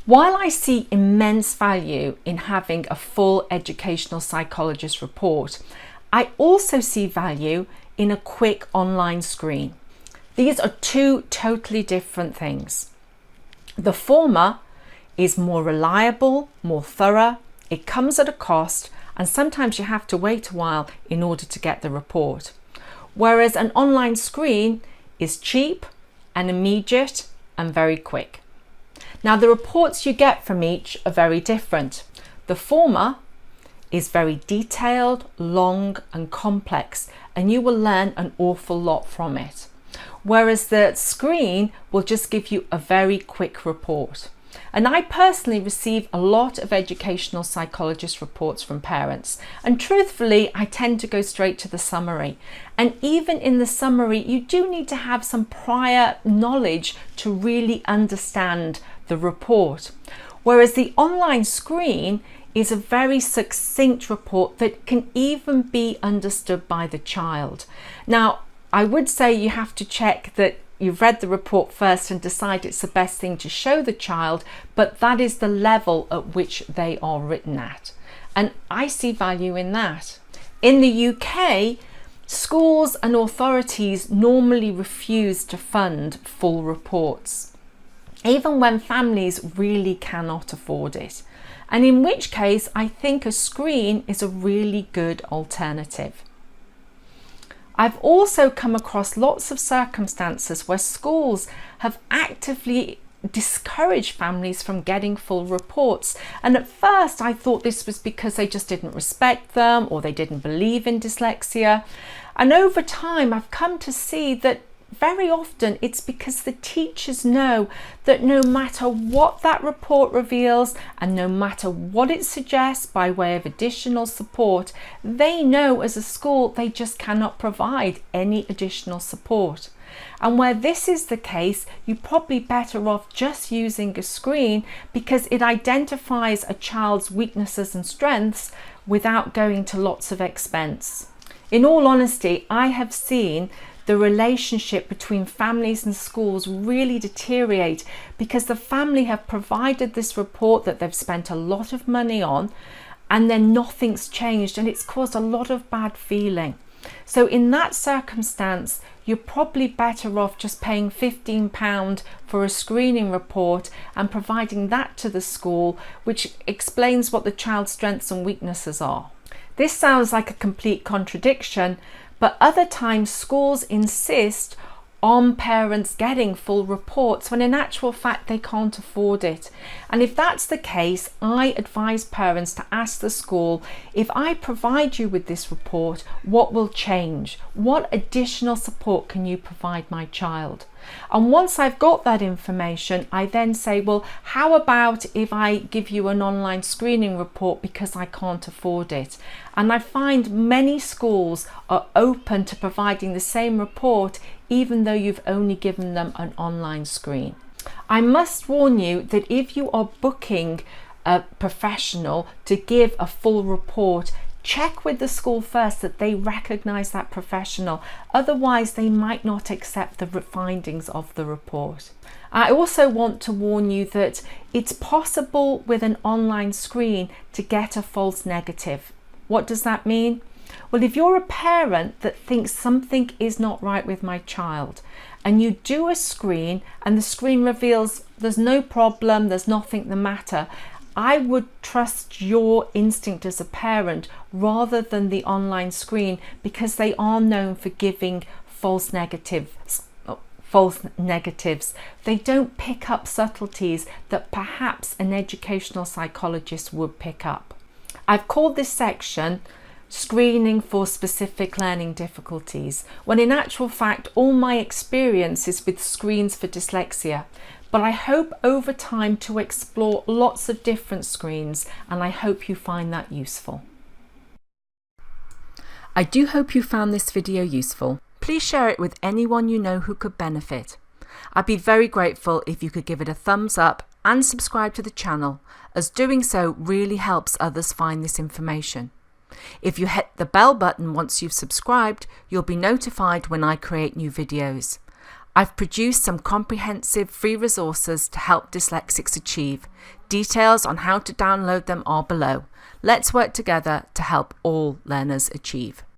While I see immense value in having a full educational psychologist report, I also see value in a quick online screen. These are two totally different things. The former is more reliable, more thorough, it comes at a cost, and sometimes you have to wait a while in order to get the report. Whereas an online screen is cheap and immediate and very quick. Now, the reports you get from each are very different. The former is very detailed, long and complex, and you will learn an awful lot from it. Whereas the screen will just give you a very quick report. And I personally receive a lot of educational psychologist reports from parents. And truthfully, I tend to go straight to the summary. And even in the summary, you do need to have some prior knowledge to really understand the report. Whereas the online screen is a very succinct report that can even be understood by the child. Now, I would say you have to check that you've read the report first and decide it's the best thing to show the child, but that is the level at which they are written at. And I see value in that. In the UK, schools and authorities normally refuse to fund full reports, even when families really cannot afford it. And in which case, I think a screen is a really good alternative. I've also come across lots of circumstances where schools have actively discouraged families from getting full reports. And at first I thought this was because they just didn't respect them or they didn't believe in dyslexia. And over time I've come to see that very often it's because the teachers know that no matter what that report reveals and no matter what it suggests by way of additional support, they know as a school they just cannot provide any additional support. And where this is the case, you're probably better off just using a screen because it identifies a child's weaknesses and strengths without going to lots of expense. In all honesty, I have seen the relationship between families and schools really deteriorate because the family have provided this report that they've spent a lot of money on and then nothing's changed, and it's caused a lot of bad feeling. So in that circumstance, you're probably better off just paying £15 for a screening report and providing that to the school, which explains what the child's strengths and weaknesses are. This sounds like a complete contradiction, but other times schools insist on parents getting full reports when in actual fact they can't afford it. And if that's the case, I advise parents to ask the school, if I provide you with this report, what will change? What additional support can you provide my child? And once I've got that information, I then say, well, how about if I give you an online screening report because I can't afford it? And I find many schools are open to providing the same report even though you've only given them an online screen. I must warn you that if you are booking a professional to give a full report, check with the school first that they recognise that professional. Otherwise, they might not accept the findings of the report. I also want to warn you that it's possible with an online screen to get a false negative. What does that mean? Well, if you're a parent that thinks something is not right with my child and you do a screen and the screen reveals there's no problem, there's nothing the matter, I would trust your instinct as a parent rather than the online screen, because they are known for giving false negatives. They don't pick up subtleties that perhaps an educational psychologist would pick up. I've called this section Screening for Specific Learning Difficulties, when in actual fact all my experience is with screens for dyslexia. But I hope over time to explore lots of different screens, and I hope you find that useful. I do hope you found this video useful. Please share it with anyone you know who could benefit. I'd be very grateful if you could give it a thumbs up and subscribe to the channel, as doing so really helps others find this information. If you hit the bell button once you've subscribed, you'll be notified when I create new videos. I've produced some comprehensive free resources to help dyslexics achieve. Details on how to download them are below. Let's work together to help all learners achieve.